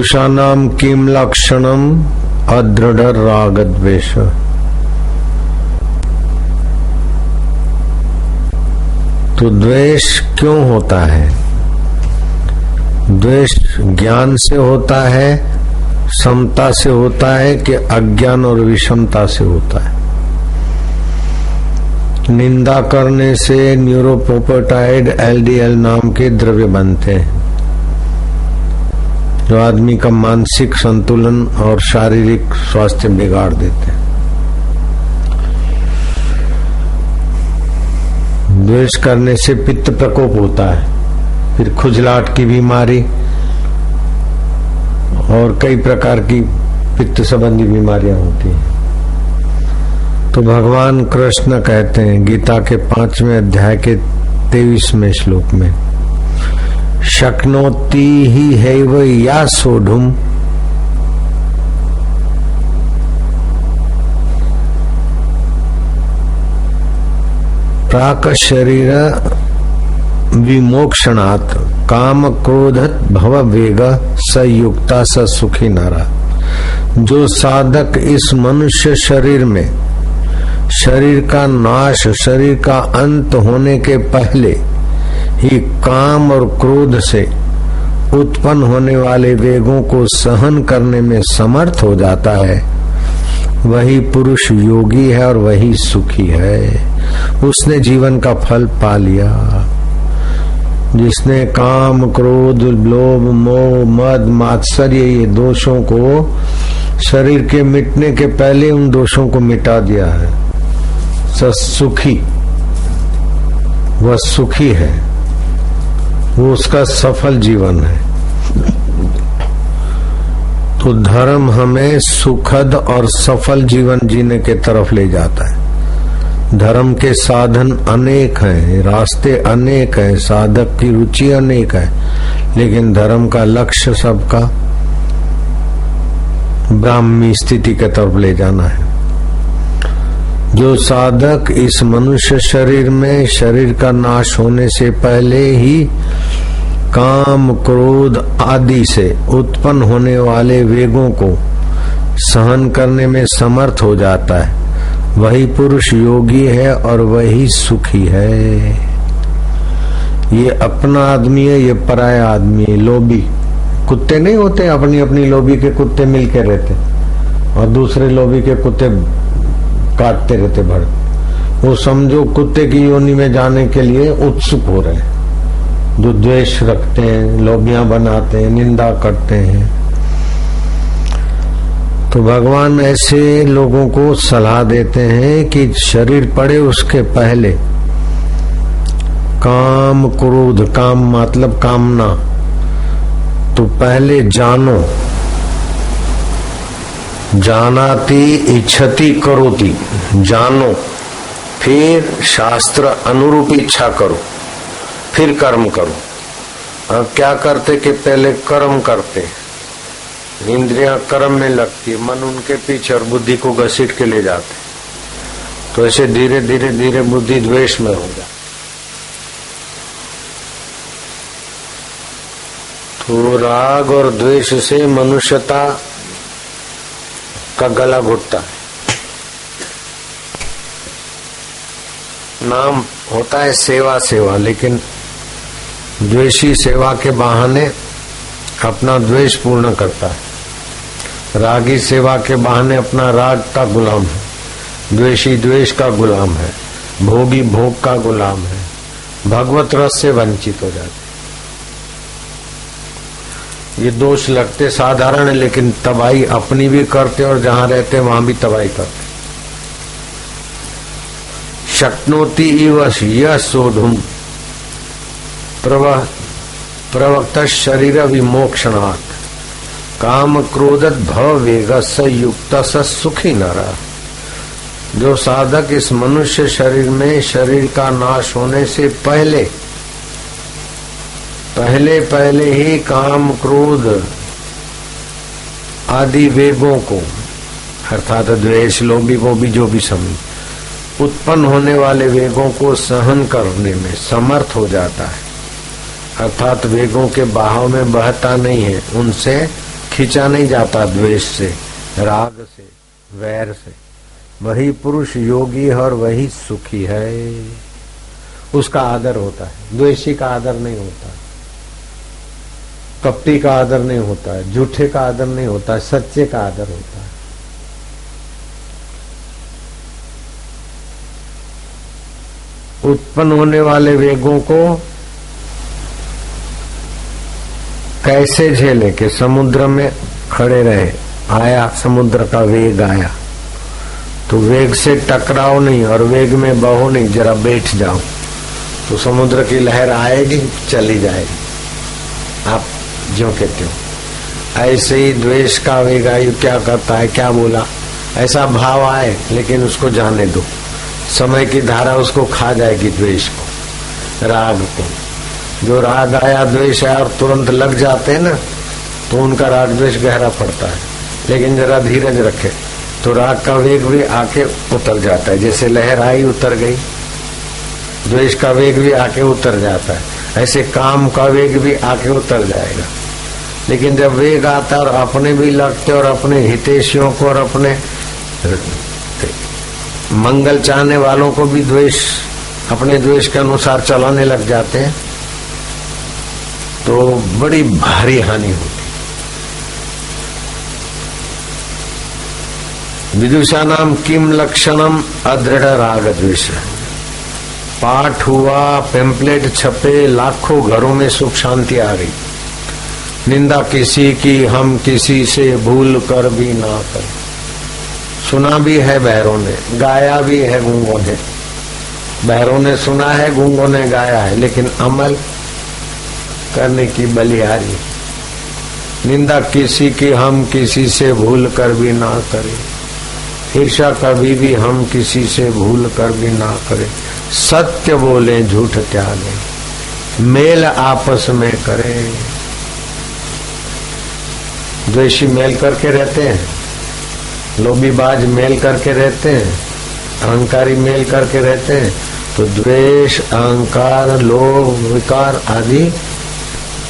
पुरुषाणाम किम लक्षणम अदृढ़ राग द्वेष। तो द्वेष क्यों होता है? द्वेष ज्ञान से होता है, समता से होता है कि अज्ञान और विषमता से होता है? निंदा करने से न्यूरोपोपेटाइड एलडीएल नाम के द्रव्य बनते हैं जो आदमी का मानसिक संतुलन और शारीरिक स्वास्थ्य बिगाड़ देते हैं। द्वेष करने से पित्त प्रकोप होता है, फिर खुजलाहट की बीमारी और कई प्रकार की पित्त संबंधी बीमारियां होती हैं। तो भगवान कृष्ण कहते हैं गीता के 5वें अध्याय के 23वें श्लोक में, शक्नोति ही हैव या सोढ़ुम प्राक शरीर विमोक्षणात् काम क्रोधत भव वेग सयुक्ता स सुखी नरा। जो साधक इस मनुष्य शरीर में शरीर का नाश, शरीर का अंत होने के पहले ही काम और क्रोध से उत्पन्न होने वाले वेगों को सहन करने में समर्थ हो जाता है, वही पुरुष योगी है और वही सुखी है। उसने जीवन का फल पा लिया। जिसने काम, क्रोध, लोभ, मोह, मद, मात्सर्य ये दोषों को शरीर के मिटने के पहले उन दोषों को मिटा दिया है, सुखी, वह सुखी है, वो उसका सफल जीवन है। तो धर्म हमें सुखद और सफल जीवन जीने के तरफ ले जाता है। धर्म के साधन अनेक हैं, रास्ते अनेक हैं, साधक की रुचि अनेक है, लेकिन धर्म का लक्ष्य सबका ब्राह्मी स्थिति के तरफ ले जाना है। जो साधक इस मनुष्य शरीर में शरीर का नाश होने से पहले ही काम, क्रोध आदि से उत्पन्न होने वाले वेगों को सहन करने में समर्थ हो जाता है, वही पुरुष योगी है और वही सुखी है। ये अपना आदमी है, ये पराया आदमी है। लोभी कुत्ते नहीं होते, अपनी अपनी लोभी के कुत्ते मिलके रहते और दूसरे लोभी के कुत्ते काटते रहते भड़। वो समझो कुत्ते की योनि में जाने के लिए उत्सुक हो रहे हैं, जो द्वेष रखते हैं, लोभियां बनाते हैं, निंदा करते हैं। तो भगवान ऐसे लोगों को सलाह देते हैं कि शरीर पड़े उसके पहले काम, क्रोध, काम मतलब कामना, तो पहले जानो, जानाति इच्छति करोति, जानो, फिर शास्त्र अनुरूप इच्छा करो, फिर कर्म करो। अब क्या करते कि पहले कर्म करते, इंद्रियां कर्म में लगती, मन उनके पीछे और बुद्धि को घसीट के ले जाते। तो ऐसे धीरे धीरे धीरे बुद्धि द्वेष में हो जाती। तो राग और द्वेष से मनुष्यता का गला घुटता है। नाम होता है सेवा सेवा, लेकिन द्वेषी सेवा के बहाने अपना द्वेष पूर्ण करता है। रागी सेवा के बहाने अपना राग का गुलाम है, द्वेषी द्वेष का गुलाम है, भोगी भोग का गुलाम है, भगवत रस से वंचित हो जाते। ये दोष लगते साधारण है, लेकिन तबाही अपनी भी करते और जहां रहते वहां भी तबाही करते। शक्नोति इव यः सोढ़ुम प्रवक्त शरीर विमोक्षणात् काम क्रोधत भव वेग स युक्त स सुखी नरा। जो साधक इस मनुष्य शरीर में शरीर का नाश होने से पहले ही काम, क्रोध आदि वेगों को अर्थात द्वेष, लोभी भी जो भी समझ उत्पन्न होने वाले वेगों को सहन करने में समर्थ हो जाता है, अर्थात वेगों के बहाव में बहता नहीं है, उनसे खींचा नहीं जाता द्वेष से, राग से, वैर से। वही पुरुष योगी है और वही सुखी है, उसका आदर होता है। द्वेषी का आदर नहीं होता, कपटी का आदर नहीं होता है, झूठे का आदर नहीं होता है, सच्चे का आदर होता है। उत्पन्न होने वाले वेगों को कैसे झेले कि समुद्र में खड़े रहे। आया समुद्र का वेग आया तो वेग से टकराओ नहीं और वेग में बहो नहीं, जरा बैठ जाओ तो समुद्र की लहर आएगी, चली जाएगी, आप जो कहते हो। ऐसे ही द्वेष का वेग आयु क्या करता है, क्या बोला, ऐसा भाव आए लेकिन उसको जाने दो, समय की धारा उसको खा जाएगी। द्वेष को, राग को, जो राग आया द्वेष आया और तुरंत लग जाते हैं ना, तो उनका राग द्वेष गहरा पड़ता है। लेकिन जरा धीरज रखे तो राग का वेग भी आके उतर जाता है। जैसे लहर आई उतर गई, द्वेष का वेग भी आके उतर जाता है, ऐसे काम का वेग भी आके उतर जाएगा। लेकिन जब वेग आता है और अपने भी लगते और अपने हितैषियों को और अपने मंगल चाहने वालों को भी द्वेष, अपने द्वेष के अनुसार चलाने लग जाते हैं, तो बड़ी भारी हानि होती। विदुषानाम किम लक्षणम अदृढ़ राग द्वेष। पाठ हुआ, पेम्पलेट छपे, लाखों घरों में सुख शांति आ गई। निंदा किसी की हम किसी से भूल कर भी ना करें। सुना भी है बहरों ने, गाया भी है गूंगों ने। बहरों ने सुना है, गूंगों ने गाया है, लेकिन अमल करने की बलिहारी। निंदा किसी की हम किसी से भूल कर भी ना करें। ईर्षा कभी भी हम किसी से भूल कर भी ना करें। सत्य बोले झूठ त्यागे, मेल आपस में करें। द्वेषी मेल करके रहते हैं, लोभीबाज मेल करके रहते हैं, अहंकारी मेल करके रहते हैं। तो द्वेष, अहंकार, लोभ, विकार आदि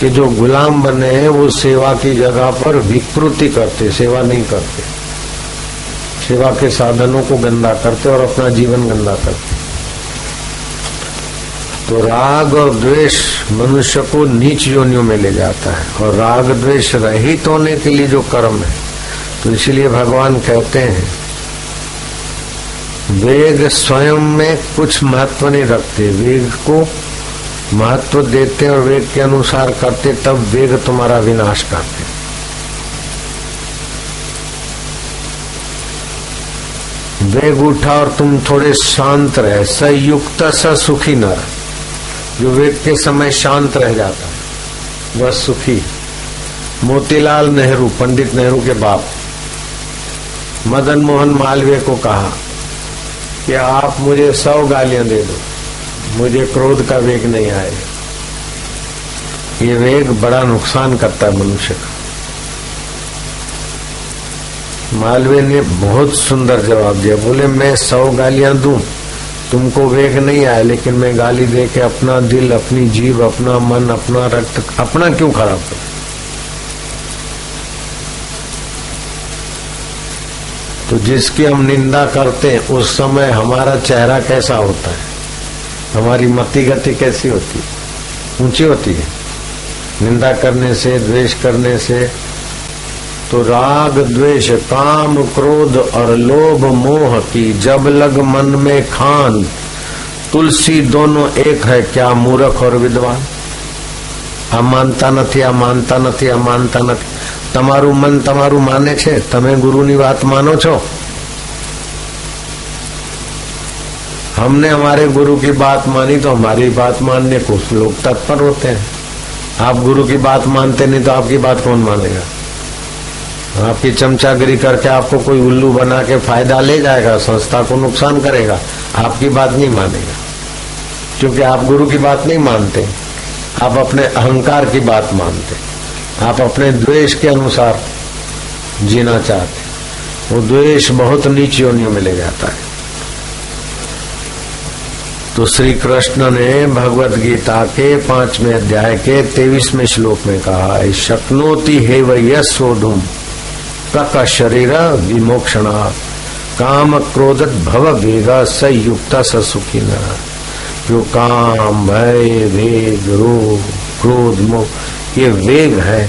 के जो गुलाम बने हैं वो सेवा की जगह पर विकृति करते, सेवा नहीं करते, सेवा के साधनों को गंदा करते और अपना जीवन गंदा करते। तो राग और द्वेष मनुष्य को नीच योनियों में ले जाता है, और राग द्वेष रहित होने के लिए जो कर्म है, तो इसलिए भगवान कहते हैं वेग स्वयं में कुछ महत्व नहीं रखते, वेग को महत्व देते और वेग के अनुसार करते, तब वेग तुम्हारा विनाश करते। वेग उठा और तुम थोड़े शांत रहे, संयुक्त स सुखी नर। जो वेग के समय शांत रह जाता है वह सुखी। मोतीलाल नेहरू, पंडित नेहरू के बाप, मदन मोहन मालवीय को कहा कि आप मुझे 100 गालियां दे दो, मुझे क्रोध का वेग नहीं आएगा। ये वेग बड़ा नुकसान करता है मनुष्य का। मालवीय ने बहुत सुंदर जवाब दिया, बोले मैं 100 गालियां दूं, तुमको वेग नहीं आए, लेकिन मैं गाली दे के अपना दिल, अपनी जीभ, अपना मन, अपना रक्त, अपना क्यों खराब करूं? तो जिसकी हम निंदा करते हैं उस समय हमारा चेहरा कैसा होता है, हमारी मति गति कैसी होती है, ऊंची होती है निंदा करने से, द्वेष करने से। तो राग द्वेष, काम क्रोध और लोभ मोह की जब लग मन में खान, तुलसी दोनों एक है क्या मूर्ख और विद्वान। अमानता નથી, अमानता નથી, अमानता નથી। તમારું મન તમારું માને છે, તમે ગુરુની વાત માનો છો? हमने हमारे गुरु की बात मानी तो हमारी बात मानने को लोग तत्पर होते हैं। आप गुरु की बात मानते नहीं तो आपकी बात कौन मानेगा? आपकी चमचागिरी करके आपको कोई उल्लू बना के फायदा ले जाएगा, संस्था को नुकसान करेगा, आपकी बात नहीं मानेगा, क्योंकि आप गुरु की बात नहीं मानते, आप अपने अहंकार की बात मानते, आप अपने द्वेष के अनुसार जीना चाहते। वो द्वेष बहुत नीच योनियों में ले जाता है। तो श्री कृष्ण ने भगवत गीता के 5वें अध्याय के 23वें श्लोक में कहा है, शक्नोति हेव यस्सोढुम प्रक शरीर विमोक्षणा काम क्रोध भव वेगा संयुक्त सुखी न। जो काम भय वेग रोग क्रोध मोह ये वेग है,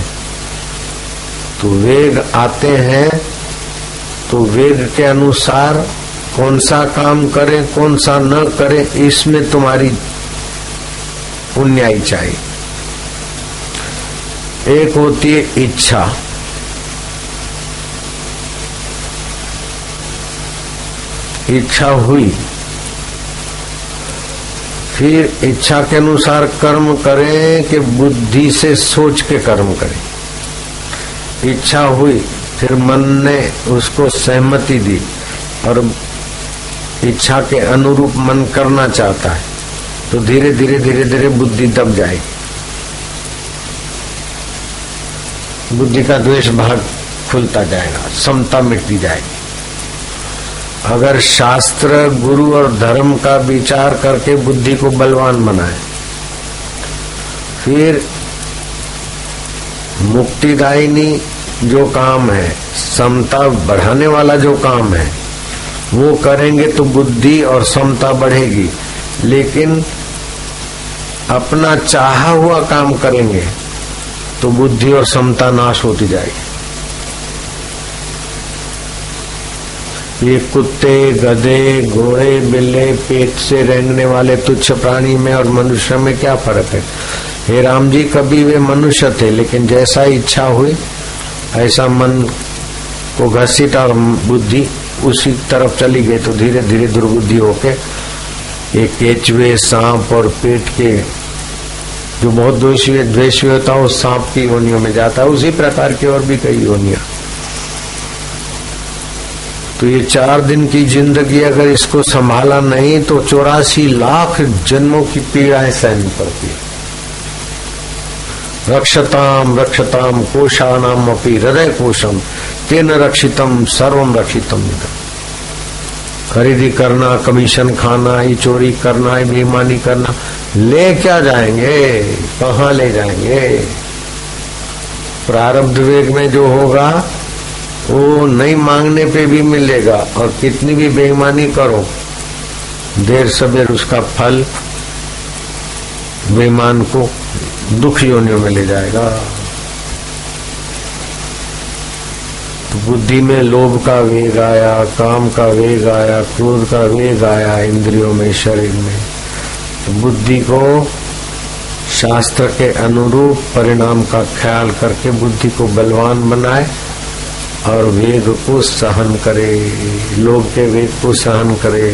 तो वेग आते हैं तो वेग के अनुसार कौन सा काम करें कौन सा न करें, इसमें तुम्हारी पुण्याई चाहिए। एक होती है इच्छा, इच्छा हुई, फिर इच्छा के अनुसार कर्म करें कि बुद्धि से सोच के कर्म करें। इच्छा हुई, फिर मन ने उसको सहमति दी और इच्छा के अनुरूप मन करना चाहता है, तो धीरे धीरे धीरे धीरे बुद्धि दब जाएगी, बुद्धि का द्वेष भाग खुलता जाएगा, समता मिटती जाएगी। अगर शास्त्र गुरु और धर्म का विचार करके बुद्धि को बलवान बनाए, फिर मुक्तिदायिनी जो काम है, समता बढ़ाने वाला जो काम है वो करेंगे तो बुद्धि और समता बढ़ेगी। लेकिन अपना चाहा हुआ काम करेंगे तो बुद्धि और समता नाश होती जाएगी। ये कुत्ते गधे घोड़े बिल्ले पेट से रेंगने वाले तुच्छ प्राणी में और मनुष्य में क्या फर्क है? हे राम जी, कभी वे मनुष्य थे, लेकिन जैसा इच्छा हुई ऐसा मन को घसीटा और बुद्धि उसी तरफ चली गई, तो धीरे धीरे दुर्बुद्धि होके ये केचुए सांप और पेट के जो बहुत द्वेषी होता है उस सांप की योनियों में जाता है। उसी प्रकार की और भी कई योनियां। तो ये 4 दिन की जिंदगी अगर इसको संभाला नहीं तो 84 लाख जन्मों की पीड़ाएं सहनी पड़ती है। रक्षताम रक्षताम कोशानाम अपि हृदय कोशम तेन रक्षितम सर्वम रक्षितम। खरीदी करना, कमीशन खाना, ये चोरी करना, ये बेईमानी करना, ले क्या जाएंगे, कहाँ ले जाएंगे? प्रारब्ध वेग में जो होगा वो नहीं मांगने पे भी मिलेगा, और कितनी भी बेईमानी करो देर सबेर उसका फल बेईमान को दुख योनियों में ले जाएगा। तो बुद्धि में लोभ का वेग आया, काम का वेग आया, क्रोध का वेग आया, इंद्रियों में, शरीर में, तो बुद्धि को शास्त्र के अनुरूप परिणाम का ख्याल करके बुद्धि को बलवान बनाए और वेग को सहन करे, लोभ के वेग को सहन करे।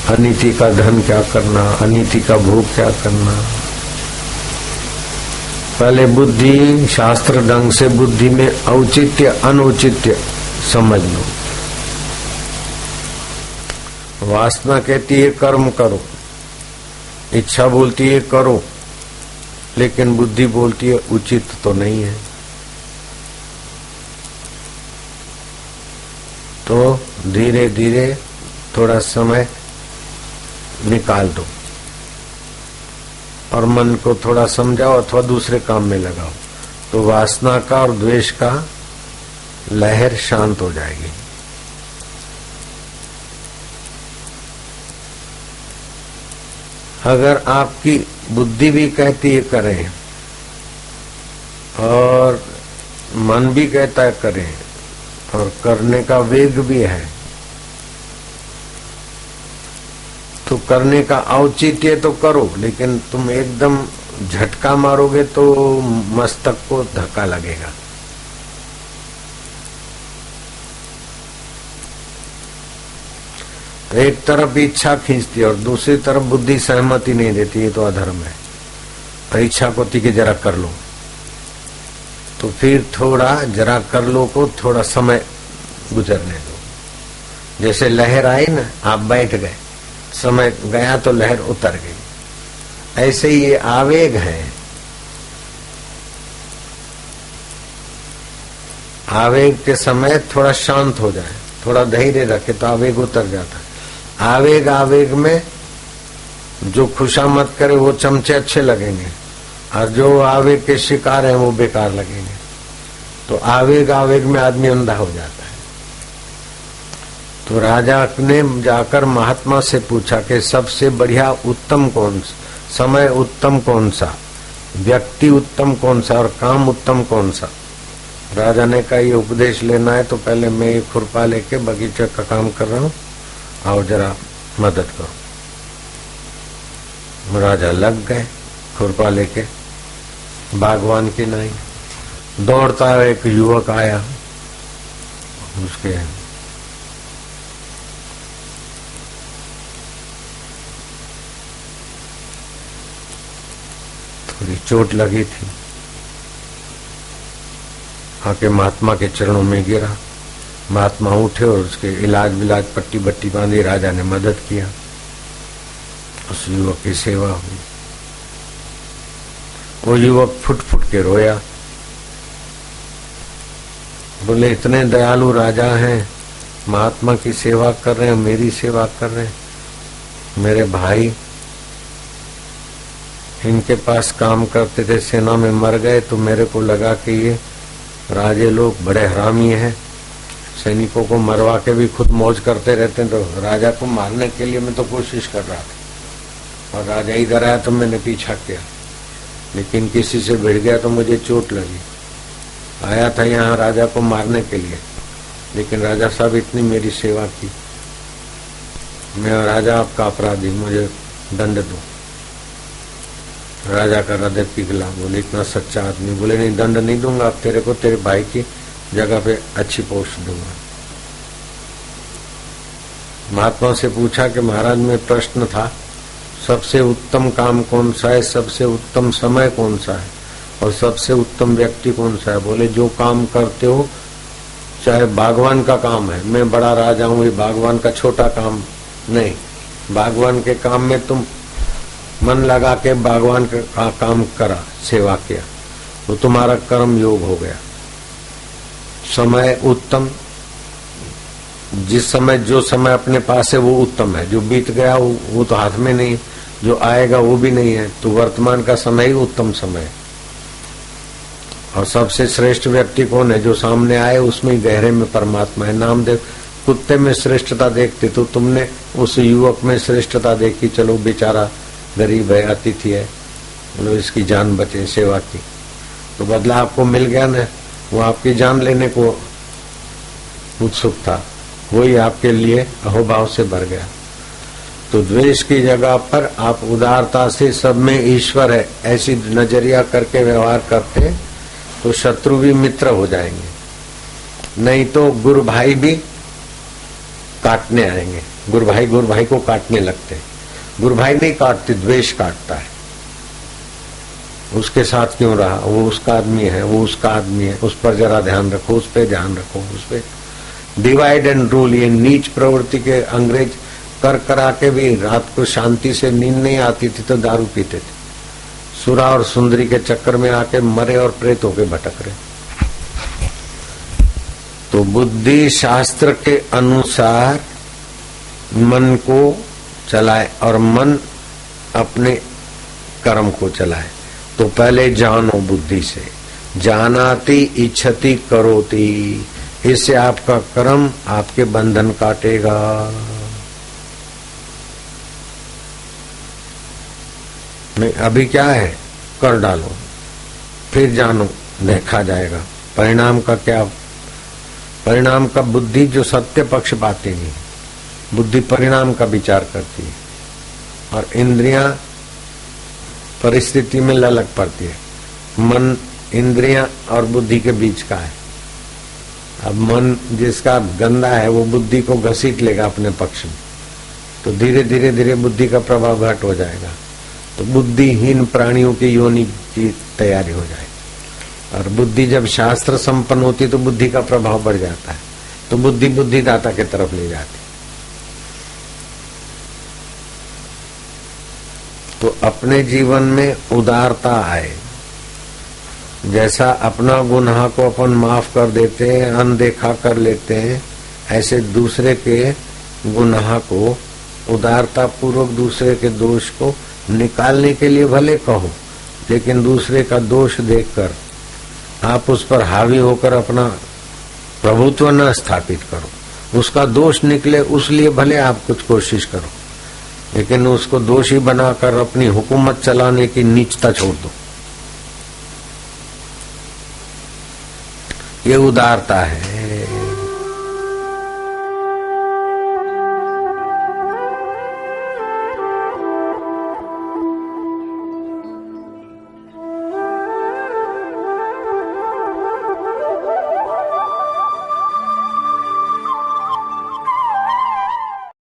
अनीति का धन क्या करना, अनीति का भोग क्या करना। पहले बुद्धि शास्त्र ढंग से बुद्धि में औचित्य अनुचित्य समझ लो। वासना कहती है कर्म करो, इच्छा बोलती है करो, लेकिन बुद्धि बोलती है उचित तो नहीं है। तो धीरे धीरे थोड़ा समय निकाल दो और मन को थोड़ा समझाओ अथवा दूसरे काम में लगाओ, तो वासना का और द्वेष का लहर शांत हो जाएगी। अगर आपकी बुद्धि भी कहती है करें और मन भी कहता है करें और करने का वेग भी है, तो करने का औचित्य तो करो, लेकिन तुम एकदम झटका मारोगे तो मस्तक को धक्का लगेगा। तो एक तरफ इच्छा खींचती है और दूसरी तरफ बुद्धि सहमति नहीं देती, है तो अधर्म है। और इच्छा को कि जरा कर लो, तो फिर थोड़ा जरा कर लो को थोड़ा समय गुजरने दो। जैसे लहर आई ना, आप बैठ गए, समय गया तो लहर उतर गई। ऐसे ही ये आवेग है, आवेग के समय थोड़ा शांत हो जाए, थोड़ा धैर्य रखे तो आवेग उतर जाता है। आवेग में जो खुशामद करे वो चमचे अच्छे लगेंगे, और जो आवेग के शिकार हैं वो बेकार लगेंगे। तो आवेग में आदमी अंधा हो जाता है। तो राजा ने जाकर महात्मा से पूछा कि सबसे बढ़िया उत्तम कौन सा, समय उत्तम कौन सा, व्यक्ति उत्तम कौन सा और काम उत्तम कौन सा। राजा ने कहा ये उपदेश लेना है तो पहले मैं ये खुरपा लेके बगीचे का काम कर रहा हूँ, आओ जरा मदद करो। राजा लग गए खुरपा लेके, बागवान की नाई दौड़ता है। एक युवक आया, उसके थोड़ी चोट लगी थी, आके महात्मा के चरणों में गिरा। महात्मा उठे और उसके इलाज विलाज पट्टी बट्टी बांधी। राजा ने मदद किया, उस युवक की सेवा हुई। वो युवक फुट फुट के रोया, बोले इतने दयालु राजा हैं, महात्मा की सेवा कर रहे हैं, मेरी सेवा कर रहे हैं। मेरे भाई इनके पास काम करते थे, सेना में मर गए, तो मेरे को लगा कि ये राजे लोग बड़े हरामी हैं, सैनिकों को मरवा के भी खुद मौज करते रहते हैं। तो राजा को मारने के लिए मैं तो कोशिश कर रहा था, और राजा इधर आया तो मैंने पीछा किया, लेकिन किसी से भिड़ गया तो मुझे चोट लगी। आया था यहाँ राजा को मारने के लिए, लेकिन राजा साहब इतनी मेरी सेवा की, मैं राजा आपका अपराधी, मुझे दंड दो। राजा का हृदय पिघला, बोले इतना सच्चा आदमी। बोले नहीं, दंड नहीं दूंगा, अब तेरे को तेरे भाई की जगह पे अच्छी पोस्ट दूंगा। महात्मा से पूछा कि महाराज में प्रश्न था, सबसे उत्तम काम कौन सा है, सबसे उत्तम समय कौन सा है, और सबसे उत्तम व्यक्ति कौन सा है। बोले जो काम करते हो, चाहे बागवान का काम है, मैं बड़ा राजा हूं, ये बागवान का छोटा काम नहीं, बागवान के काम में तुम मन लगा के बागवान का काम करा, सेवा किया, तो तुम्हारा कर्म योग हो गया। समय उत्तम, जिस समय जो समय अपने पास है वो उत्तम है, जो बीत गया वो तो हाथ में नहीं, जो आएगा वो भी नहीं है, तो वर्तमान का समय ही उत्तम समय है। और सबसे श्रेष्ठ व्यक्ति कौन है, जो सामने आए उसमें गहरे में परमात्मा है। नामदेव कुत्ते में श्रेष्ठता देखते, तो तुमने उस युवक में श्रेष्ठता देखी, चलो बेचारा गरीब है, अतिथि है, बोलो इसकी जान बचे, सेवा की, तो बदला आपको मिल गया ना। वो आपकी जान लेने को उत्सुक था, वही आपके लिए अहोभाव से भर गया। तो द्वेष की जगह पर आप उदारता से सब में ईश्वर है ऐसी नजरिया करके व्यवहार करते, तो शत्रु भी मित्र हो जाएंगे, नहीं तो गुरु भाई भी काटने आएंगे। गुरु भाई को काटने लगते, गुरु भाई नहीं काटते, द्वेष काटता है। उसके साथ क्यों रहा, वो उसका आदमी है, वो उसका आदमी है, उस पर जरा ध्यान रखो, उस पर ध्यान रखो, उस पर डिवाइड एंड रूल। ये नीच प्रवृत्ति के अंग्रेज कर करा के भी रात को शांति से नींद नहीं आती थी तो दारू पीते थे, सुरा और सुंदरी के चक्कर में आके मरे और प्रेत होके भटक रहे। तो बुद्धि शास्त्र के अनुसार मन को चलाए और मन अपने कर्म को चलाए। तो पहले जानो बुद्धि से, जानाति इच्छति करोति, इससे आपका कर्म आपके बंधन काटेगा। नहीं अभी क्या है, कर डालो, फिर जानो, देखा जाएगा परिणाम का क्या। परिणाम का बुद्धि जो सत्य पक्ष बातें नहीं, बुद्धि परिणाम का विचार करती है, और इंद्रियां परिस्थिति में ललक पड़ती है। मन इंद्रियां और बुद्धि के बीच का है। अब मन जिसका गंदा है वो बुद्धि को घसीट लेगा अपने पक्ष में, तो धीरे धीरे धीरे बुद्धि का प्रभाव घट हो जाएगा, तो बुद्धिहीन प्राणियों की योनि की तैयारी हो जाएगी। और बुद्धि जब शास्त्र संपन्न होती तो बुद्धि का प्रभाव बढ़ जाता है, तो बुद्धि बुद्धिदाता की तरफ ले जाती। तो अपने जीवन में उदारता आए, जैसा अपना गुनाह को अपन माफ कर देते हैं, अनदेखा कर लेते हैं, ऐसे दूसरे के गुनाह को उदारता पूर्वक दूसरे के दोष को निकालने के लिए भले कहो, लेकिन दूसरे का दोष देखकर आप उस पर हावी होकर अपना प्रभुत्व न स्थापित करो। उसका दोष निकले उसलिए भले आप कुछ कोशिश करो, लेकिन उसको दोषी बनाकर अपनी हुकूमत चलाने की नीचता छोड़ दो। ये उदारता है।